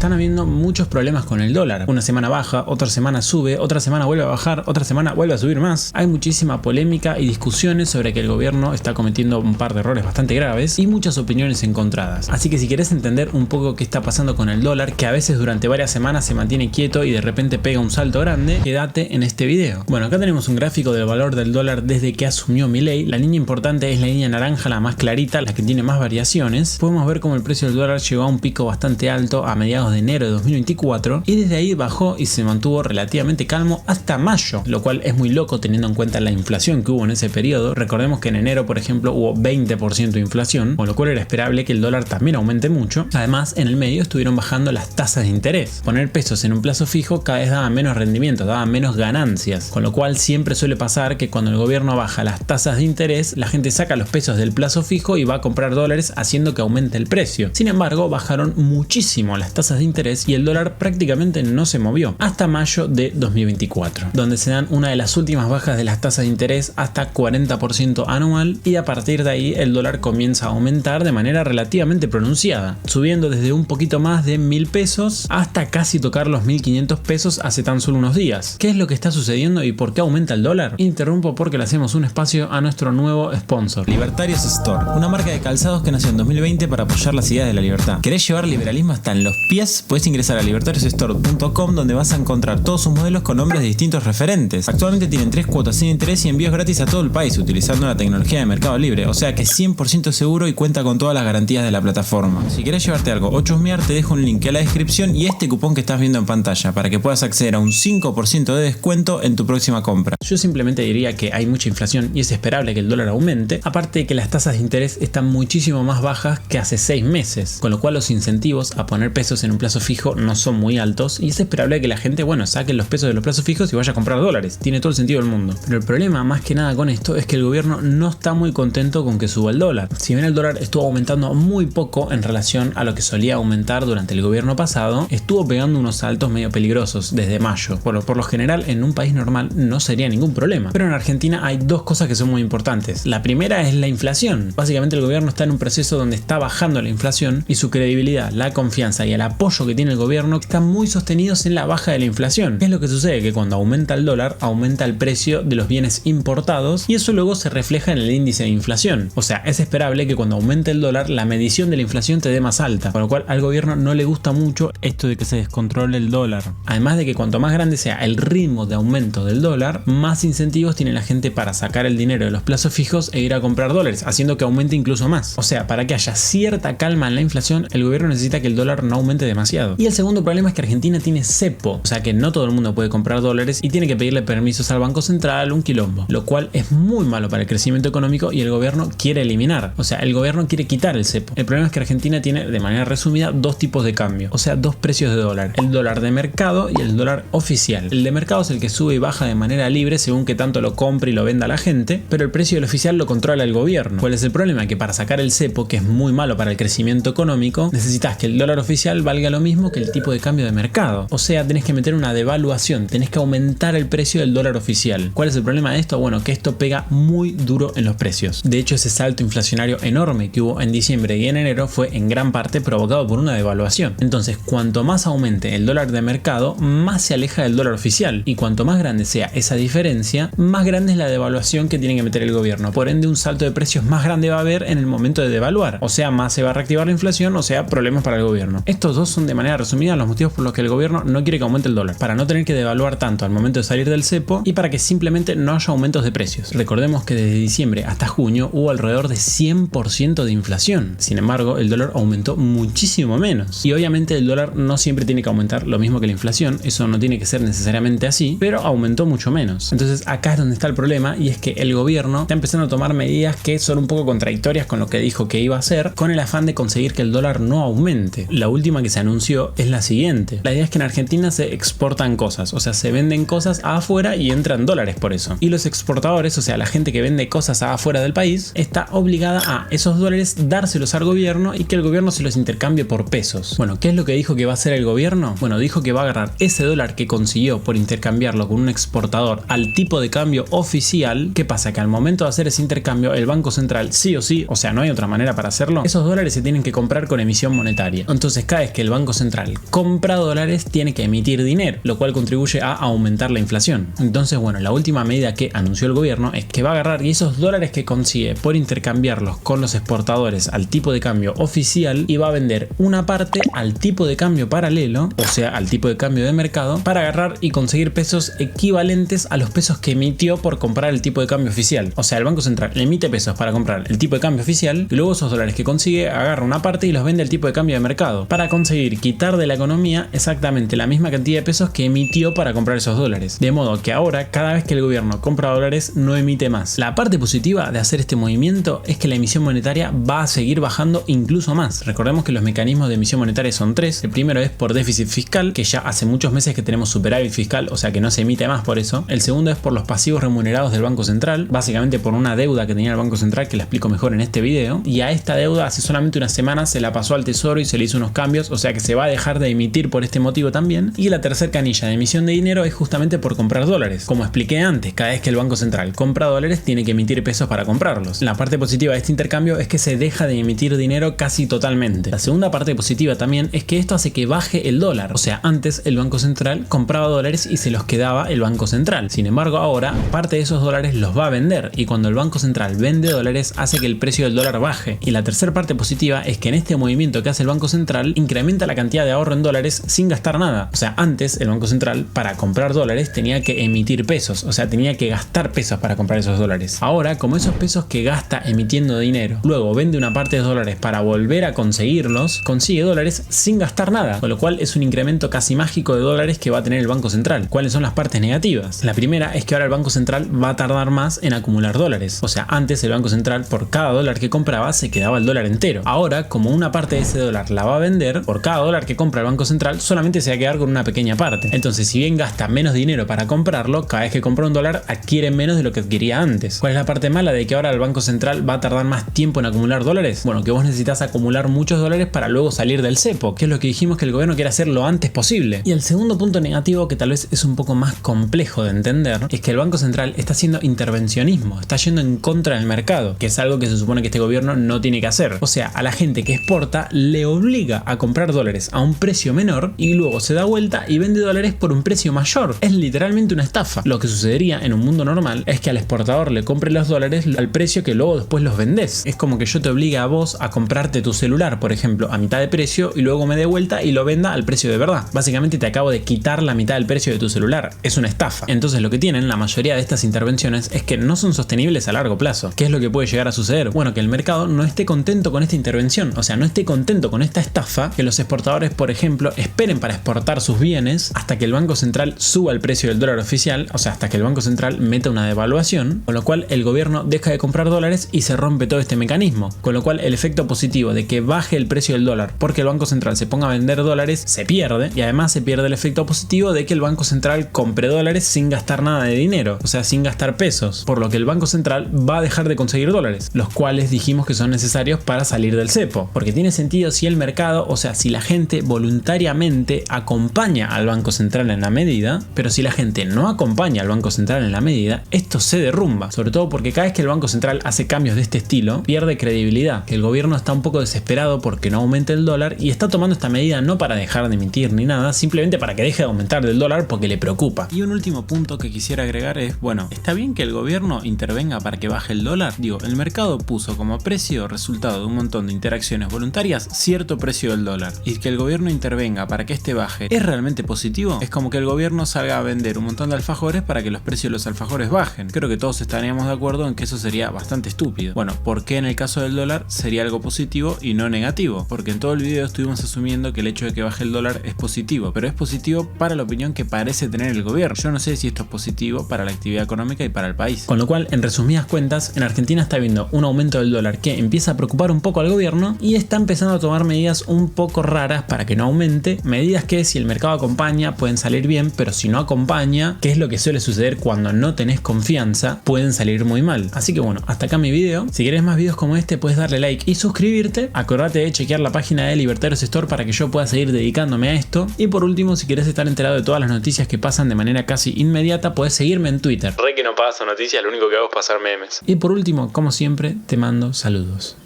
están habiendo muchos problemas con el dólar. Una semana baja, otra semana sube, otra semana vuelve a bajar, otra semana vuelve a subir más. Hay muchísima polémica y discusiones sobre que el gobierno está cometiendo un par de errores bastante graves y muchas opiniones encontradas. Así que si querés entender un poco qué está pasando con el dólar, que a veces durante varias semanas se mantiene quieto y de repente pega un salto grande, quédate en este video. Bueno, acá tenemos un gráfico del valor del dólar desde que asumió Milei. La línea importante es la línea naranja, la más clarita, la que tiene más variaciones. Podemos ver cómo el precio del dólar llegó a un pico bastante alto a mediados de enero de 2024 y desde ahí bajó y se mantuvo relativamente calmo hasta mayo, lo cual es muy loco teniendo en cuenta la inflación que hubo en ese periodo. Recordemos que en enero, por ejemplo, hubo 20% de inflación, con lo cual era esperable que el dólar también aumente mucho. Además, en el medio estuvieron bajando las tasas de interés. Poner pesos en un plazo fijo cada vez daba menos rendimiento, daba menos ganancias, con lo cual siempre suele pasar que cuando el gobierno baja las tasas de interés, la gente saca los pesos del plazo fijo y va a comprar dólares haciendo que aumente el precio. Sin embargo, bajaron muchísimo las tasas de interés y el dólar prácticamente no se movió hasta mayo de 2024, donde se dan una de las últimas bajas de las tasas de interés hasta 40% anual y a partir de ahí el dólar comienza a aumentar de manera relativamente pronunciada, subiendo desde un poquito más de 1000 pesos hasta casi tocar los 1500 pesos hace tan solo unos días. ¿Qué es lo que está sucediendo y por qué aumenta el dólar? Interrumpo porque le hacemos un espacio a nuestro nuevo sponsor, Libertarios Store, una marca de calzados que nació en 2020 para apoyar las ideas de la libertad. ¿Querés llevar liberalismo hasta en los pies? Puedes ingresar a libertariosstore.com, donde vas a encontrar todos sus modelos con nombres de distintos referentes. Actualmente tienen 3 cuotas sin interés y envíos gratis a todo el país utilizando la tecnología de Mercado Libre, o sea que es 100% seguro y cuenta con todas las garantías de la plataforma. Si querés llevarte algo o chusmear, te dejo un link en la descripción y este cupón que estás viendo en pantalla para que puedas acceder a un 5% de descuento en tu próxima compra. Yo simplemente diría que hay mucha inflación y es esperable que el dólar aumente, aparte de que las tasas de interés están muchísimo más bajas que hace 6 meses, con lo cual los incentivos a poner pesos en un plazo fijo no son muy altos y es esperable que la gente, saque los pesos de los plazos fijos y vaya a comprar dólares. Tiene todo el sentido del mundo. Pero el problema más que nada con esto es que el gobierno no está muy contento con que suba el dólar. Si bien el dólar estuvo aumentando muy poco en relación a lo que solía aumentar durante el gobierno pasado, estuvo pegando unos saltos medio peligrosos desde mayo. Bueno, por lo general en un país normal no sería ningún problema, pero en Argentina hay dos cosas que son muy importantes. La primera es la inflación. Básicamente el gobierno está en un proceso donde está bajando la inflación y su credibilidad, la confianza y el apoyo que tiene el gobierno están muy sostenidos en la baja de la inflación. ¿Qué es lo que sucede? Que cuando aumenta el dólar, aumenta el precio de los bienes importados y eso luego se refleja en el índice de inflación. O sea, es esperable que cuando aumente el dólar, la medición de la inflación te dé más alta, con lo cual al gobierno no le gusta mucho esto de que se descontrole el dólar. Además de que cuanto más grande sea el ritmo de aumento del dólar, más incentivos tiene la gente para sacar el dinero de los plazos fijos e ir a comprar dólares, haciendo que aumente incluso más. O sea, para que haya cierta calma en la inflación, el gobierno necesita que el dólar no aumente demasiado. Y el segundo problema es que Argentina tiene cepo, o sea que no todo el mundo puede comprar dólares y tiene que pedirle permisos al Banco Central, un quilombo, lo cual es muy malo para el crecimiento económico y el gobierno quiere eliminar. O sea, el gobierno quiere quitar el cepo. El problema es que Argentina tiene, de manera resumida, dos tipos de cambio, o sea, dos precios de dólar: el dólar de mercado y el dólar oficial. El de mercado es el que sube y baja de manera libre según que tanto lo compre y lo venda la gente, pero el precio del oficial lo controla el gobierno. ¿Cuál es el problema? Que para sacar el cepo, que es muy malo para el crecimiento económico, necesitas que el dólar oficial valga lo mismo que el tipo de cambio de mercado. O sea, tenés que meter una devaluación, tenés que aumentar el precio del dólar oficial. ¿Cuál es el problema de esto? Bueno, que esto pega muy duro en los precios. De hecho, ese salto inflacionario enorme que hubo en diciembre y en enero fue en gran parte provocado por una devaluación. Entonces, cuanto más aumente el dólar de mercado, más se aleja del dólar oficial. Y cuanto más grande sea esa diferencia, más grande es la devaluación que tiene que meter el gobierno. Por ende, un salto de precios más grande va a haber en el momento de devaluar. O sea, más se va a reactivar la inflación, o sea, problemas para el gobierno. Estos dos son de manera resumida los motivos por los que el gobierno no quiere que aumente el dólar: para no tener que devaluar tanto al momento de salir del cepo y para que simplemente no haya aumentos de precios. Recordemos que desde diciembre hasta junio hubo alrededor de 100% de inflación. Sin embargo, el dólar aumentó muchísimo menos. Y obviamente el dólar no siempre tiene que aumentar lo mismo que la inflación, eso no tiene que ser necesariamente así, pero aumentó mucho menos. Entonces acá es donde está el problema, y es que el gobierno está empezando a tomar medidas que son un poco contradictorias con lo que dijo que iba a hacer, con el afán de conseguir que el dólar no aumente. La última que se anunció es la siguiente: la idea es que en Argentina se exportan cosas, o sea, se venden cosas afuera y entran dólares por eso. Y los exportadores, o sea, la gente que vende cosas afuera del país, está obligada a esos dólares dárselos al gobierno y que el gobierno se los intercambie por pesos. Bueno, ¿qué es lo que dijo que va a hacer el gobierno? Bueno, dijo que va a agarrar ese dólar que consiguió por intercambiarlo con un exportador al tipo de cambio oficial. ¿Qué pasa? Que al momento de hacer ese intercambio, el Banco Central sí o sí, o sea, no hay otra manera para hacerlo, esos dólares se tienen que comprar con emisión monetaria. Entonces, cada vez que el Banco Central compra dólares, tiene que emitir dinero, lo cual contribuye a aumentar la inflación. Entonces, bueno, la última medida que anunció el gobierno es que va a agarrar y esos dólares que consigue por intercambiarlos con los exportadores al tipo de cambio oficial y va a vender una parte al tipo de cambio paralelo, o sea, al tipo de cambio de mercado, para agarrar y conseguir pesos equivalentes a los pesos que emitió por comprar el tipo de cambio oficial. O sea, el Banco Central emite pesos para comprar el tipo de cambio oficial y luego esos dólares que consigue agarra una parte y los vende al tipo de cambio de mercado para conseguir quitar de la economía exactamente la misma cantidad de pesos que emitió para comprar esos dólares. De modo que ahora, cada vez que el gobierno compra dólares, no emite más. La parte positiva de hacer este movimiento es que la emisión monetaria va a seguir bajando incluso más. Recordemos que los mecanismos de emisión monetaria son tres. El primero es por déficit fiscal, que ya hace muchos meses que tenemos superávit fiscal, o sea que no se emite más por eso. El segundo es por los pasivos remunerados del Banco Central, básicamente por una deuda que tenía el Banco Central, que la explico mejor en este video. Y a esta deuda hace solamente una semana se la pasó al Tesoro y se le hizo unos cambios, o sea que se va a dejar de emitir por este motivo también. Y la tercera canilla de emisión de dinero es justamente por comprar dólares. Como expliqué antes, cada vez que el Banco Central compra dólares tiene que emitir pesos para comprarlos. La parte positiva de este intercambio es que se deja de emitir dinero casi totalmente. La segunda parte positiva también es que esto hace que baje el dólar. O sea, antes el Banco Central compraba dólares y se los quedaba el Banco Central. Sin embargo, ahora parte de esos dólares los va a vender y cuando el Banco Central vende dólares hace que el precio del dólar baje. Y la tercera parte positiva es que en este movimiento que hace el Banco Central incrementa la cantidad de ahorro en dólares sin gastar nada. O sea, antes el Banco Central para comprar dólares tenía que emitir pesos, o sea, tenía que gastar pesos para comprar esos dólares. Ahora, como esos pesos que gasta emitiendo dinero, luego vende una parte de dólares para volver a conseguirlos, consigue dólares sin gastar nada, con lo cual es un incremento casi mágico de dólares que va a tener el Banco Central. ¿Cuáles son las partes negativas? La primera es que ahora el Banco Central va a tardar más en acumular dólares. O sea, antes el Banco Central por cada dólar que compraba se quedaba el dólar entero. Ahora, como una parte de ese dólar la va a vender, por cada dólar que compra el Banco Central solamente se va a quedar con una pequeña parte. Entonces, si bien gasta menos dinero para comprarlo, cada vez que compra un dólar adquiere menos de lo que adquiría antes. ¿Cuál es la parte mala de que ahora el Banco Central va a tardar más tiempo en acumular dólares? Bueno, que vos necesitas acumular muchos dólares para luego salir del cepo, que es lo que dijimos que el gobierno quiere hacer lo antes posible. Y el segundo punto negativo, que tal vez es un poco más complejo de entender, es que el Banco Central está haciendo intervencionismo, está yendo en contra del mercado, que es algo que se supone que este gobierno no tiene que hacer. O sea, a la gente que exporta le obliga a comprar dólares a un precio menor y luego se da vuelta y vende dólares por un precio mayor. Es literalmente una estafa. Lo que sucedería en un mundo normal es que al exportador le compre los dólares al precio que luego después los vendés. Es como que yo te obligue a vos a comprarte tu celular, por ejemplo, a mitad de precio y luego me dé vuelta y lo venda al precio de verdad. Básicamente te acabo de quitar la mitad del precio de tu celular. Es una estafa. Entonces lo que tienen la mayoría de estas intervenciones es que no son sostenibles a largo plazo. ¿Qué es lo que puede llegar a suceder? Bueno, que el mercado no esté contento con esta intervención, o sea, no esté contento con esta estafa, que los exportadores, por ejemplo, esperen para exportar sus bienes hasta que el Banco Central suba el precio del dólar oficial, o sea, hasta que el Banco Central meta una devaluación, con lo cual el gobierno deja de comprar dólares y se rompe todo este mecanismo, con lo cual el efecto positivo de que baje el precio del dólar porque el Banco Central se ponga a vender dólares se pierde, y además se pierde el efecto positivo de que el Banco Central compre dólares sin gastar nada de dinero, o sea, sin gastar pesos, por lo que el Banco Central va a dejar de conseguir dólares, los cuales dijimos que son necesarios para salir del cepo, porque tiene sentido si el mercado, o sea, si la gente voluntariamente acompaña al Banco Central en la medida, pero si la gente no acompaña al Banco Central en la medida, esto se derrumba, sobre todo porque cada vez que el Banco Central hace cambios de este estilo, pierde credibilidad, que el gobierno está un poco desesperado porque no aumente el dólar y está tomando esta medida no para dejar de emitir ni nada, simplemente para que deje de aumentar del dólar porque le preocupa. Y un último punto que quisiera agregar es, bueno, ¿está bien que el gobierno intervenga para que baje el dólar? Digo, el mercado puso como precio, resultado de un montón de interacciones voluntarias, cierto precio del dólar, y que el gobierno intervenga para que este baje, ¿es realmente positivo? Es como que el gobierno salga a vender un montón de alfajores para que los precios de los alfajores bajen. Creo que todos estaríamos de acuerdo en que eso sería bastante estúpido. Bueno, ¿por qué en el caso del dólar sería algo positivo y no negativo? Porque en todo el video estuvimos asumiendo que el hecho de que baje el dólar es positivo, pero es positivo para la opinión que parece tener el gobierno. Yo no sé si esto es positivo para la actividad económica y para el país. Con lo cual, en resumidas cuentas, en Argentina está habiendo un aumento del dólar que empieza a preocupar un poco al gobierno y está empezando a tomar medidas un poco raras para que no aumente, medidas que si el mercado acompaña pueden salir bien, pero si no acompaña, que es lo que suele suceder cuando no tenés confianza, pueden salir muy mal. Así que bueno, hasta acá mi video. Si querés más videos como este, puedes darle like y suscribirte. Acordate de chequear la página de Libertarios Store para que yo pueda seguir dedicándome a esto. Y por último, si querés estar enterado de todas las noticias que pasan de manera casi inmediata, puedes seguirme en Twitter. Re que no paso noticias, lo único que hago es pasar memes. Y por último, como siempre, te mando saludos.